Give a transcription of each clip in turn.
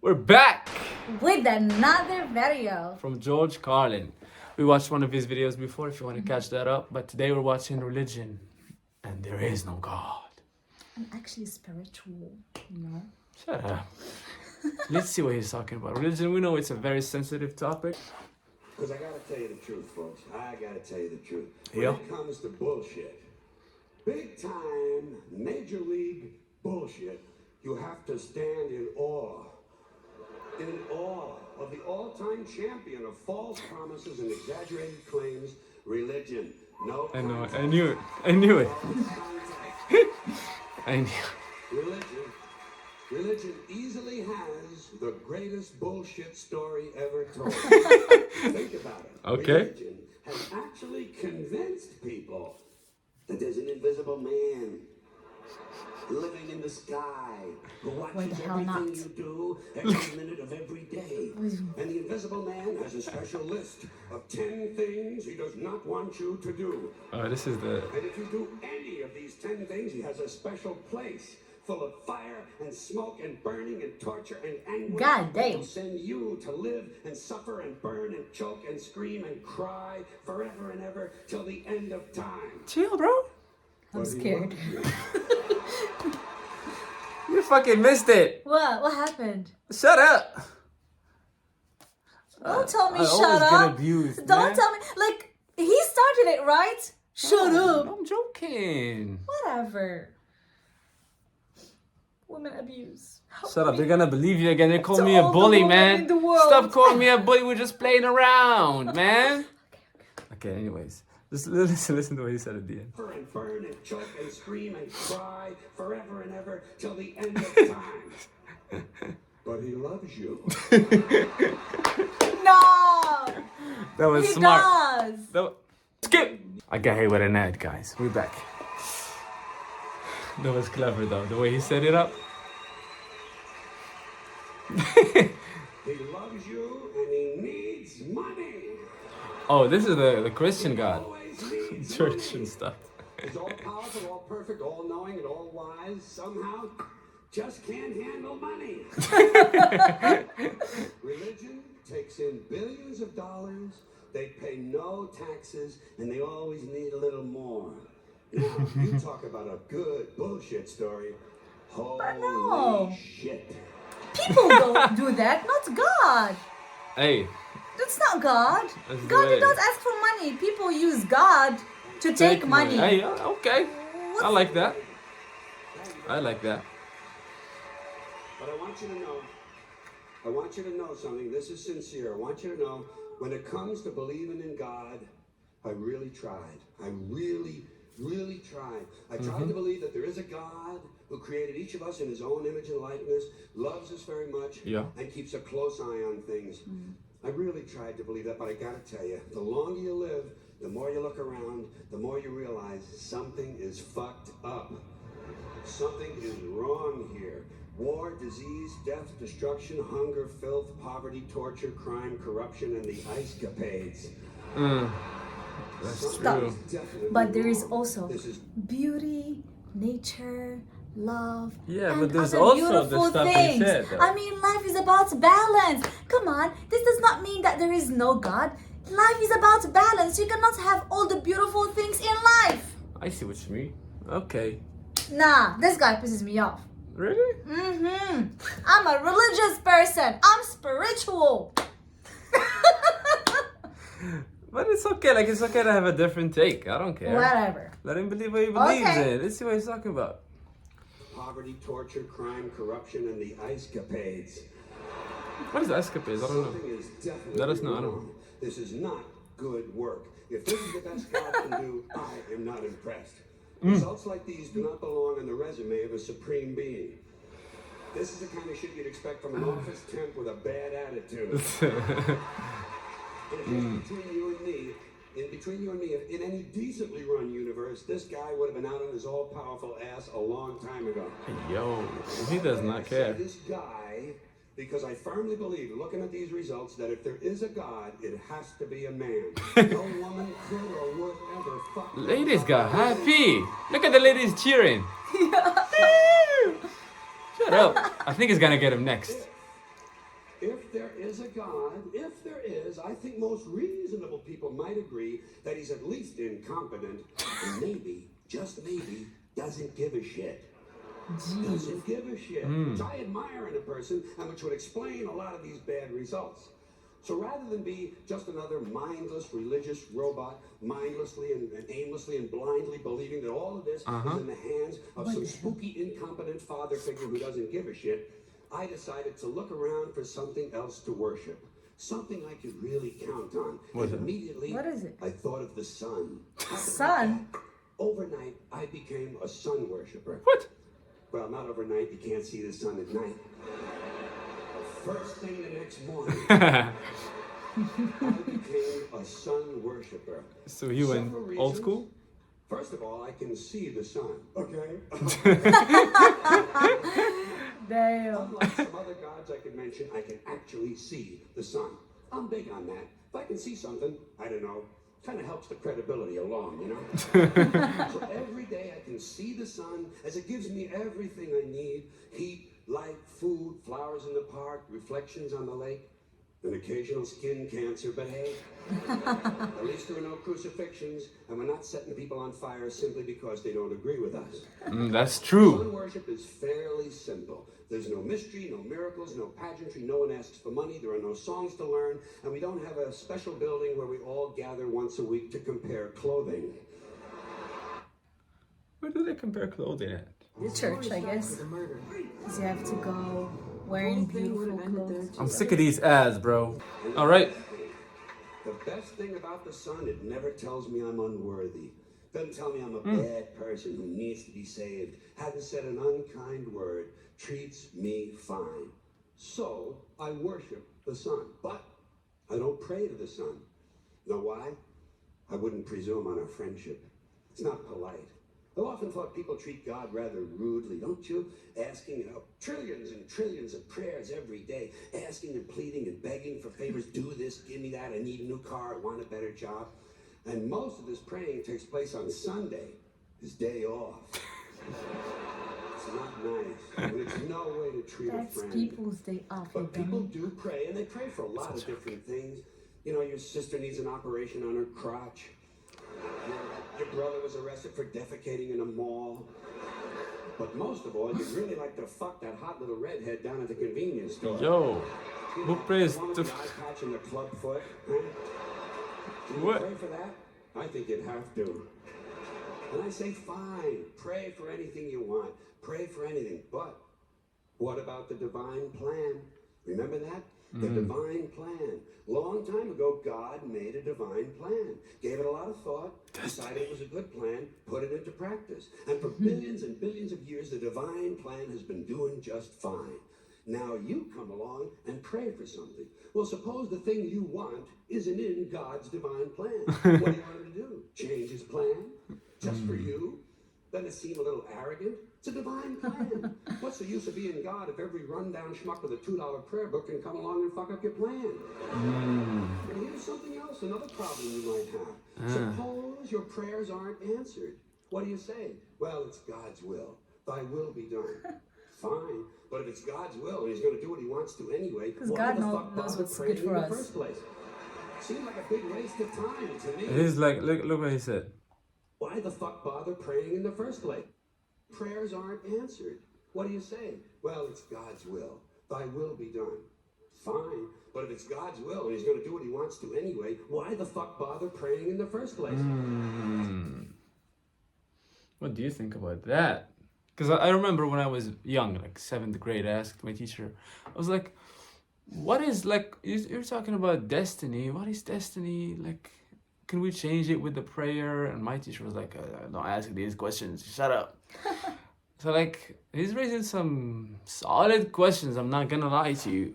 We're back with another video from George Carlin. We watched one of his videos before if you want to catch that up, but today we're watching religion and there is no God. I'm actually spiritual, you know? Shut up. Let's see what he's talking about. Religion, we know it's a very sensitive topic. Because I gotta tell you the truth, folks. I gotta tell you the truth. When Yeah. it comes to bullshit, big time, major league bullshit, you have to stand in awe. In awe of the all-time champion of false promises and exaggerated claims, religion. No I know, contact. I knew it. I knew it. No contact. I knew Religion easily has the greatest bullshit story ever told. Think about it. Okay. Religion has actually convinced people that there's an invisible man living in the sky who Why watches the hell everything not? you do every minute of every day. And the invisible man has a special list of 10 things he does not want you to do. this is the... And if you do any of these 10 things, he has a special place full of fire and smoke and burning and torture and anguish. God damn. He'll send you to live and suffer and burn and choke and scream and cry forever and ever till the end of time. Chill, bro. I'm But he scared. loves you. You fucking missed it. What happened? Shut up. Don't tell me I shut always up. get abused, Don't man. tell me, like, he started it, right? Shut up. I'm joking. Whatever. Women abuse. Shut up, they're gonna believe you again. They call To me a all the bully, women man. in the world. Stop calling me a bully, we're just playing around, man. Okay, anyways. Just listen to what he said at the end. Suffer and burn and choke and scream and cry forever and ever till the end of time. But he loves you. No! That was He smart. does. That was... Skip! I got hit with an ad, guys. We're back. That was clever, though. The way he set it up. He loves you and he needs money. Oh, this is the Christian God. Always needs Church money. and stuff. He's all powerful, all perfect, all knowing, and all wise. Somehow, just can't handle money. Religion takes in billions of dollars. They pay no taxes, and they always need a little more. Now, you talk about a good bullshit story. Holy no. shit! People don't do that, not God. Hey, That's not God. That's the God way. did not ask for money. People use God to take money. Hey, okay. I like that. I like that. But I want you to know something. This is sincere. I want you to know, when it comes to believing in God, I really tried. I really tried. I tried to believe that there is a God who created each of us in his own image and likeness, loves us very much, Yeah. and keeps a close eye on things. I really tried to believe that, but I gotta tell you, the longer you live, the more you look around, the more you realize something is fucked up. Something is wrong here. War, disease, death, destruction, hunger, filth, poverty, torture, crime, corruption, and the ice-capades. That's Stop. true. Definitely But there is wrong. also This is beauty, nature, love, Yeah, and but there's other also the beautiful stuff he things. said, though. I mean, life is about balance. Come on, this does not mean that there is no God. Life is about balance. You cannot have all the beautiful things in life. I see what you mean. Okay. Nah, this guy pisses me off. Really? I'm a religious person. I'm spiritual. But it's okay. Like, it's okay to have a different take. I don't care. Whatever. Let him believe what he believes Okay. in. Let's see what he's talking about. poverty, torture, crime, corruption, and the ice-capades. What is escapades? I don't know. Something is definitely Let us know, I don't wrong. This is not good work. If this is the best God can do, I am not impressed. Results like these do not belong on the resume of a supreme being. This is the kind of shit you'd expect from an office temp with a bad attitude. And if it's between you and me, if in any decently run universe, this guy would have been out on his all-powerful ass a long time ago. Yo, he does not I say care. this guy because I firmly believe, looking at these results, that if there is a God, it has to be a man. No woman could or would ever fuck. Ladies got happy. Look at the ladies cheering. Shut up. I think he's gonna get him next. there is a God, if there is, I think most reasonable people might agree that he's at least incompetent and maybe, just maybe, doesn't give a shit. Doesn't give a shit, which I admire in a person and which would explain a lot of these bad results. So rather than be just another mindless religious robot, mindlessly and aimlessly and blindly believing that all of this is in the hands of some spooky, incompetent father figure who doesn't give a shit, I decided to look around for something else to worship. Something I could really count on. What is And it? immediately, What is it? I thought of the sun. Sun? Overnight, I became a sun worshiper. What? Well, not overnight. You can't see the sun at night. First thing the next morning, I became a sun worshiper. So you went Several old reasons. school? First of all, I can see the sun. Okay. Damn. Unlike some other gods I could mention, I can actually see the sun. I'm big on that. If I can see something, I don't know, kind of helps the credibility along, you know? So every day I can see the sun as it gives me everything I need: heat, light, food, flowers in the park, reflections on the lake, an occasional skin cancer, but hey, at least there are no crucifixions, and we're not setting people on fire simply because they don't agree with us. That's true. Sun worship is fairly simple. There's no mystery, no miracles, no pageantry, no one asks for money, there are no songs to learn, and we don't have a special building where we all gather once a week to compare clothing. Where do they compare clothing at? The church, I guess. Because you have to go wearing beautiful clothes. I'm sick of these ads, bro. All right. The best thing about the sun, it never tells me I'm unworthy. Doesn't tell me I'm a bad person who needs to be saved. Hasn't said an unkind word. Treats me fine. So I worship the sun, but I don't pray to the sun. Know why? I wouldn't presume on a friendship. It's not polite. I've often thought people treat God rather rudely, don't you? Asking, trillions and trillions of prayers every day, asking and pleading and begging for favors. Do this, give me that, I need a new car, I want a better job. And most of this praying takes place on Sunday, his day off. It's not nice, and it's no way to treat That's a friend. people's day off. But people do pray, and they pray for a lot of different things. You know, your sister needs an operation on her crotch. Your brother was arrested for defecating in a mall. But most of all, you'd really like to fuck that hot little redhead down at the convenience store. Yo, You who know, prays one with to... the eye patch and the club foot. Huh? Do you What? pray for that? I think you'd have to. And I say, fine, pray for anything you want. Pray for anything. But what about the divine plan? Remember that? The divine plan. Long time ago, God made a divine plan. Gave it a lot of thought, decided it was a good plan, put it into practice. And for billions and billions of years, the divine plan has been doing just fine. Now you come along and pray for something. Well, suppose the thing you want isn't in God's divine plan. What do you want him to do? Change his plan? Just for you? Doesn't it seem a little arrogant? It's a divine plan. What's the use of being God if every rundown schmuck with a $2 prayer book can come along and fuck up your plan? And here's something else, another problem you might have. Suppose your prayers aren't answered. What do you say? Well, it's God's will. Thy will be done. Fine. But if it's God's will and he's going to do what he wants to anyway, Because why God the knows fuck bother what's praying good for in the us. first place? Seems like a big waste of time to me. It is like, look what he said. Why the fuck bother praying in the first place? Prayers aren't answered. What do you say? Well, it's God's will. Thy will be done. Fine. But if it's God's will and he's going to do what he wants to anyway, why the fuck bother praying in the first place? What do you think about that? Because I remember when I was young, like 7th grade, I asked my teacher, I was like, what is, like, you're talking about destiny. What is destiny? Like, can we change it with the prayer? And my teacher was like, don't ask these questions. Shut up. So, like, he's raising some solid questions. I'm not going to lie to you.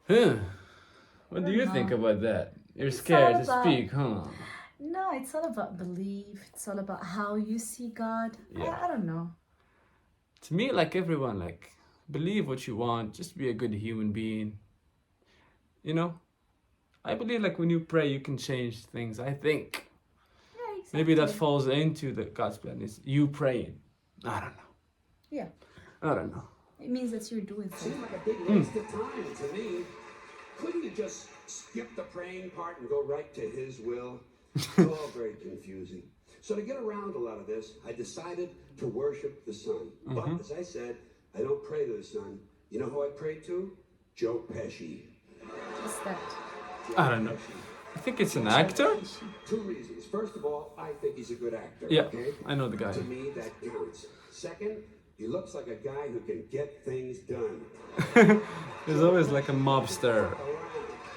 Huh. What do you think about that? You're scared to speak, huh? No, it's all about belief. It's all about how you see God. Yeah. I don't know. To me, like everyone, like, believe what you want. Just be a good human being. You know? I believe, like, when you pray, you can change things. I think. Yeah, exactly. Maybe that falls into the God's plan. Is you praying. I don't know. Yeah. I don't know. It means that you're doing something. Seems like a big waste of time to me. couldn't you just skip the praying part and go right to his will? It's all very confusing. So to get around a lot of this, I decided to worship the sun. But as I said, I don't pray to the sun. You know who I pray to? Joe Pesci. What's that? I don't know. I think it's an actor. Two reasons. First of all, I think he's a good actor. Yeah, okay? I know the guy. To me, that counts. Second, he looks like a guy who can get things done. There's always like a mobster,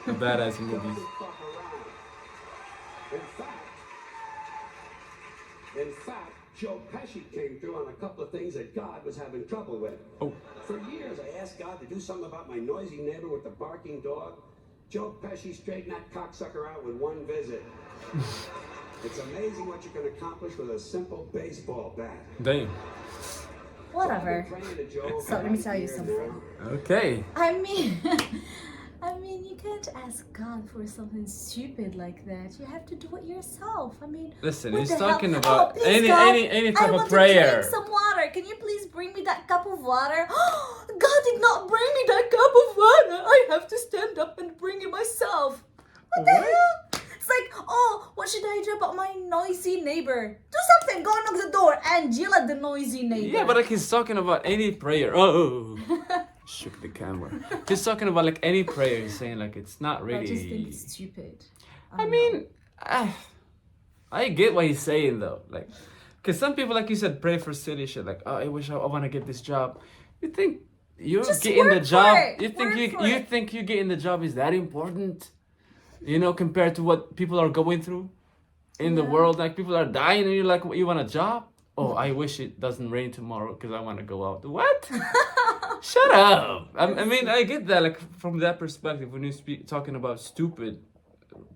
a badass in movies. In fact, Joe Pesci came through on a couple of things that God was having trouble with. Oh. For years, I asked God to do something about my noisy neighbor with the barking dog. Joe Pesci straightened that cocksucker out with one visit. It's amazing what you can accomplish with a simple baseball bat. Damn. Whatever. So let me tell you something. Okay. I mean, you can't ask God for something stupid like that. You have to do it yourself. I mean, Listen, what he's the talking hell? about Oh, please, any God, type I of want prayer. to drink some water. Can you please bring me that cup of water? God did not bring me that cup of water. I have to stand up and bring it myself. What the hell? It's like, oh, what should I do about my noisy neighbor? Do something. Go knock the door and yell at the noisy neighbor. Yeah, but like he's talking about any prayer. Oh, shook the camera. He's talking about like any prayer. He's saying like it's not really. I just think it's stupid. I mean, I get what he's saying though. Like, cause some people, like you said, pray for silly shit. Like, oh, I wish I want to get this job. You think you're Just getting the work for job? it. You think Work for you it. think you getting the job is that important? You know, compared to what people are going through in the world, like people are dying, and you're like, you want a job? Oh, I wish it doesn't rain tomorrow because I want to go out. What? Shut up. I mean, I get that, like from that perspective when you talking about stupid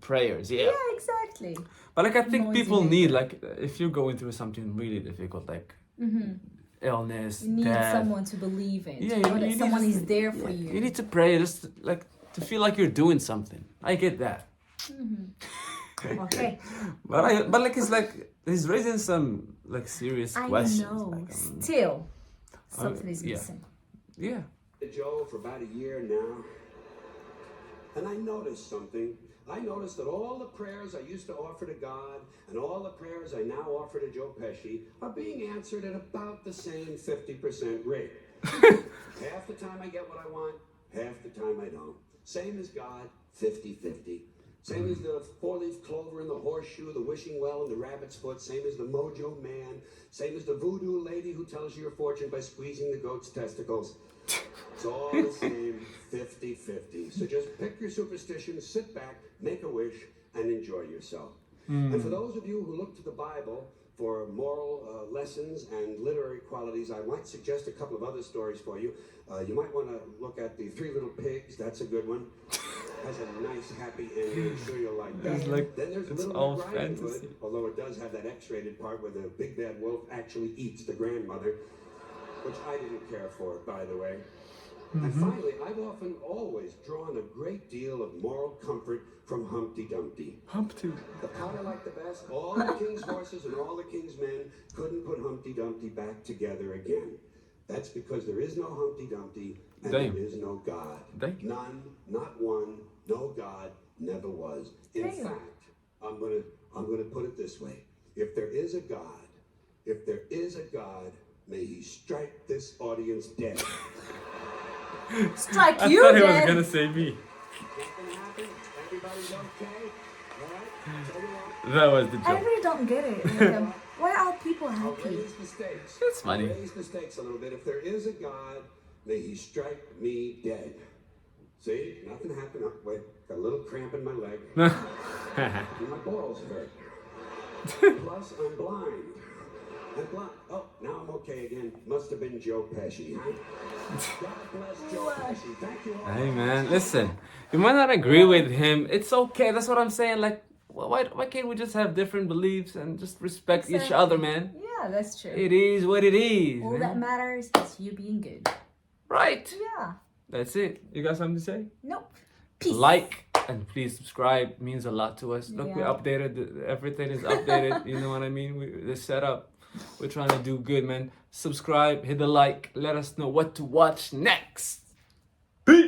prayers, yeah. Yeah, exactly. But like I think Noisy people neighbor. need, like if you're going through something really difficult, like illness, You need death. someone to believe in. Yeah, to know you that need someone to- is there for You you. need to pray, just like to feel like you're doing something. I get that. Okay. But like it's like he's raising some like serious I questions. know. Like, Still, something is yeah. missing. yeah. Joe for about a year now, and I noticed something. I noticed that all the prayers I used to offer to God and all the prayers I now offer to Joe Pesci are being answered at about the same 50% rate. Half the time I get what I want, half the time I don't. Same as God, 50-50. Same as the four-leaf clover and the horseshoe, the wishing well and the rabbit's foot. Same as the mojo man. Same as the voodoo lady who tells you your fortune by squeezing the goat's testicles. It's all the same, 50-50. So just pick your superstition, sit back, make a wish, and enjoy yourself. And for those of you who look to the Bible for moral lessons and literary qualities, I might suggest a couple of other stories for you. You might want to look at the Three Little Pigs. That's a good one. Has a nice, happy ending. I'm sure you'll like that. It's like- Then there's it's Little all Red Riding Hood, fantasy. although it does have that X-rated part where the big bad wolf actually eats the grandmother, which I didn't care for, by the way. And finally, I've often always drawn a great deal of moral comfort from Humpty Dumpty. Humpty. The part I like the best, all the king's horses and all the king's men couldn't put Humpty Dumpty back together again. That's because there is no Humpty Dumpty and Damn. there is no God. Damn. None, not one, no God, never was. In Damn. fact, I'm gonna put it this way. If there is a God, may he strike this audience dead. Strike I you thought he was dead. gonna say me. Nothing happened? Everybody's okay? All right? Tell you what, That was the I joke. really don't get it. Like, why are people I'll happy? raise the stakes. That's funny. I'll raise the stakes a little bit. If there is a God, may he strike me dead. See, nothing happened. Oh, wait, got a little cramp in my leg. And my balls hurt. Plus, I'm blind. Oh, now I'm okay again. Must have been Joe Pesci, huh? God bless Joe Pesci. Thank you all. Hey man, listen. You might not agree with him. It's okay. That's what I'm saying. Like, why can't we just have different beliefs and just respect each Exactly. other, man? Yeah, that's true. It is what it is. All man. that matters is you being good. Right. Yeah. That's it. You got something to say? Nope. Peace. Like and please subscribe. Means a lot to us. Look, we Yeah. updated. Everything is updated. You know what I mean? The setup. We're trying to do good, man. Subscribe, hit the like. Let us know what to watch next.